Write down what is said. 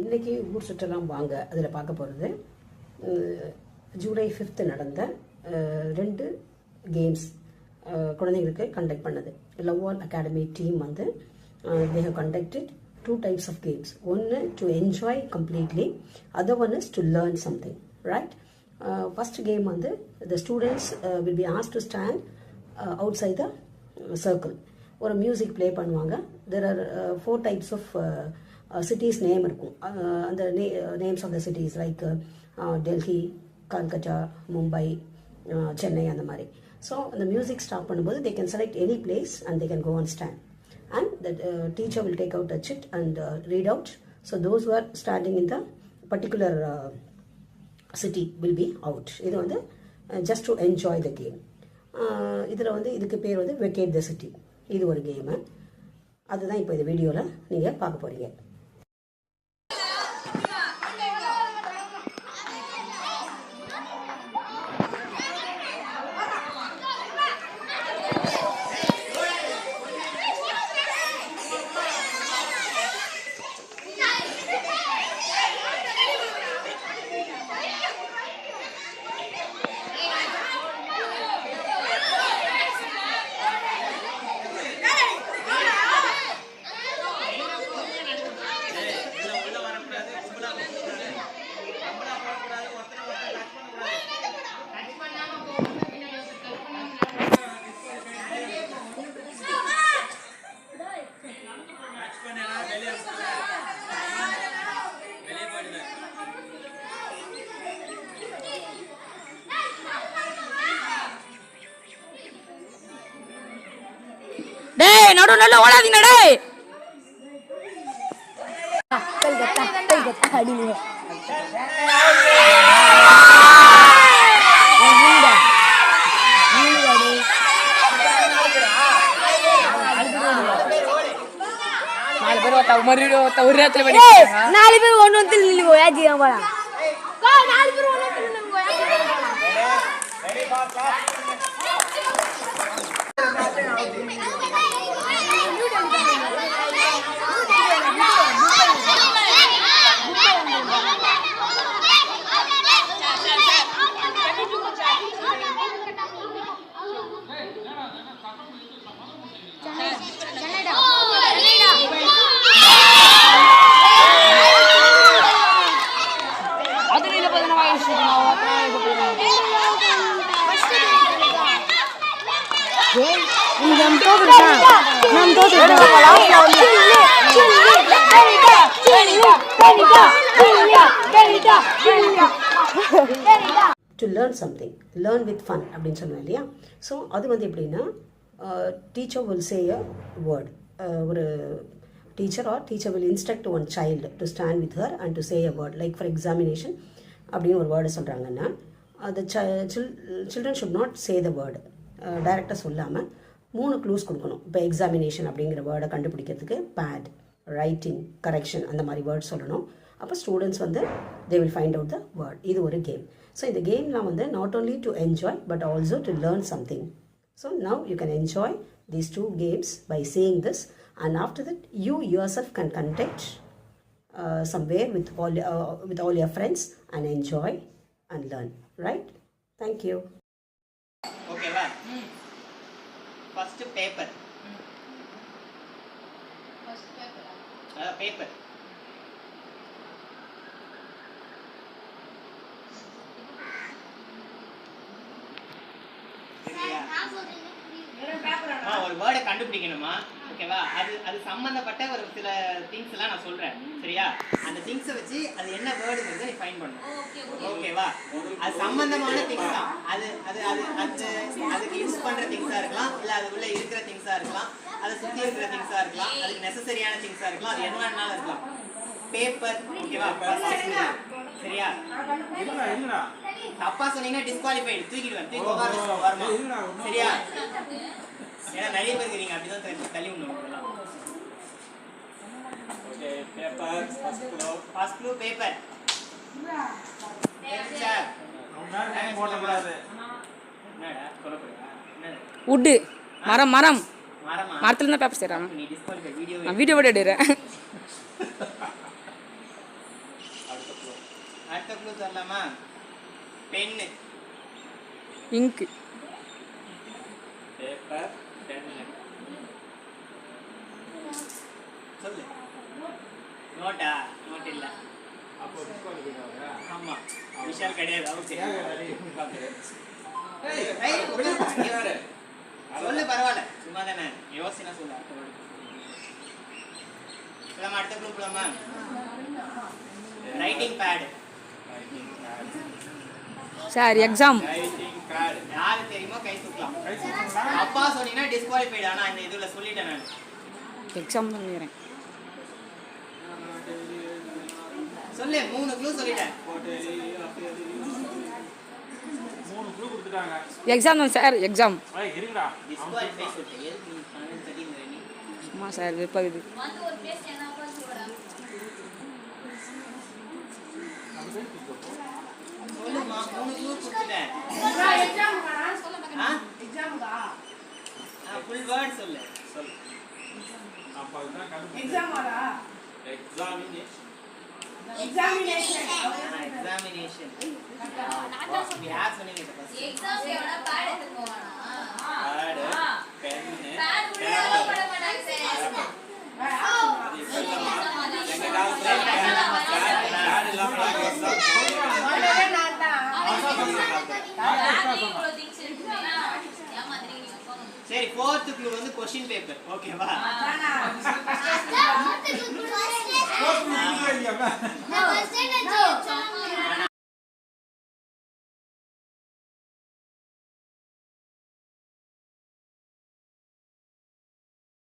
இன்றைக்கி ஊர் சுற்றலாம் வாங்க அதில் பார்க்க போகிறது ஜூலை 5th நடந்த 2 கேம்ஸ் குழந்தைங்களுக்கு கண்டக்ட் பண்ணது. லவ்வால் அகாடமி டீம் வந்து they have conducted 2 types of games. One to enjoy completely, other one is to learn something, right? First game வந்து the students will be asked to stand outside the circle. ஒரு music play பண்ணுவாங்க. There are 4 types of cities name இருக்கும். அந்த names of the cities like Delhi, Calcutta, Mumbai, Chennai அந்த மாதிரி. So அந்த music start பண்ணும்போது they can select any place and they can go and stand. And the teacher will take out a chit and read out. So those who are standing in the particular city will be out. இது வந்து just to enjoy the game. இதில் வந்து இதுக்கு பேர் வந்து vacate the city. இது ஒரு game. அதுதான் இப்போ இந்த வீடியோவில் நீங்கள் பார்க்க போகிறீங்க. டேய் நடு நடு ஓடாதீங்க டேய். அடிங்க ஒரு நேரத்துல 4 பேர் ஒன்று வந்து நில்லு போய் ஆச்சு போலாம். 4 பேர் ஒன்று வந்து நில்லு போய் to learn something, learn with fun அப்படின்னு சொன்னோம் இல்லையா. ஸோ அது வந்து எப்படின்னா teacher will say a word. ஒரு teacher will instruct one child to stand with her and to say a word, like for examination அப்படின்னு ஒரு வேர்டு சொல்கிறாங்கன்னா the children should not say the word. டைரெக்டாக சொல்லாமல் 3 clues கொடுக்கணும். இப்போ examination அப்படிங்கிற வேர்டை கண்டுபிடிக்கிறதுக்கு பேட், ரைட்டிங், கரெக்ஷன் அந்த மாதிரி வேர்ட் சொல்லணும். அப்போ ஸ்டூடெண்ட்ஸ் வந்து they will find out the word. இது ஒரு கேம். ஸோ இந்த கேம்லாம் வந்து not only to enjoy but also to learn something. So now you can enjoy these 2 games by seeing this, and after that you yourself can contact somewhere with all your friends and enjoy and learn, right? Thank you. Okay va. First paper. Paper. ஒரு வேர்டை கண்டுபிடிக்கணுமா? ஓகேவா? அது சம்பந்தப்பட்ட ஒரு சில things எல்லாம் நான் சொல்றேன். சரியா? அந்த திங்ஸை வச்சு அது என்ன வேர்டுங்கிறத நீ ஃபைண்ட் பண்ணணும். ஓகேவா? அது சம்பந்தமான திங்ஸ் தான். அதுக்கு யூஸ் பண்ற திங்ஸா இருக்கலாம், இல்ல அதுக்குள்ள இருக்கிற திங்ஸா இருக்கலாம், அதை சுத்தி இருக்கிற திங்ஸா இருக்கலாம், அதுக்கு நெசசரியான திங்ஸா இருக்கலாம், அது என்ன வேணாலும் இருக்கலாம். பேப்பர். ஓகேவா? சரியா? தப்பா சொன்னீங்கன்னா டிஸ்குவாலிஃபைடு, தூக்கிடுவேன். வரமா? சரியா? ஏன்னா நிறைய பேர் இருக்கீங்க, அப்படிதான் தள்ளி விடணும். Okay, paper, first clue paper. என்னடா சொல்லப்படுறா? உட், மரம் மரத்துல இருந்து பேப்பர் செய்றாங்க. நீ டிஸ்குவாலிஃபை வீடியோ எடுறேன். அடுத்த க்ளூ தரலாமா? பென்னு. இங்கு. Paper, pen. சொல்லு. நோட்டா? நோட் இல்ல. ஆமா. விஷால் கிடையாது. ஓகே. சொல்லு பரவாயில்ல. சும்மா தானே. யோசினா சொல்லு. போலாமா? அடுத்த க்ளூ போலாமா? Writing pad. Sir exam. Writing pad. யாரு தெரியுமோ கை தூக்கலாம். அப்பா சொன்னீங்கன்னா டிஸ்குவாலிஃபைட். ஆனா இந்த இதுல சொல்லிட்டேன் நான். எக்ஸாம் பண்ணிடுறேன். சொல்லு 3 க்ளூ சொல்லிட்டேன். 3 க்ளூ கொடுத்துட்டாங்க. எக்ஸாம் தான் சார் எக்ஸாம். ஏய் இருங்கடா. டிஸ்குவாலிஃபை சொல்லிட்டேன். எதுக்கு நீ 12:30 நீ? சும்மா சார் வெப்பாகுது. சொல்லுமா 3 க்ளூ கொடுத்துட்டேன். ஃபுல் வேர்ட் சொல்லு. சொல்லு. அப்ப அதுதான் கண்டுபிடிச்சேன். எக்ஸாமாடா எக்ஸாமினேஷன். Examination examination. யார் சொன்னீங்க இத ஃபர்ஸ்ட்? எக்ஸாம் எவனா பேட் எடுத்து போவானா? பேட், பென், பேட் உள்ள போட மாட்டாங்க சார். எங்க காலத்துல பேட் இல்லாம நாங்க எக்ஸாம் சொல்லவே நான் தான் பேட் இவ்வளவு திங்ஸ் இருக்குன்னா ஏமாத்துறீங்க நீங்க போங்க. சரி 4th க்ளூ வந்து क्वेश्चन பேப்பர். ஓகேவா? இல்லையா?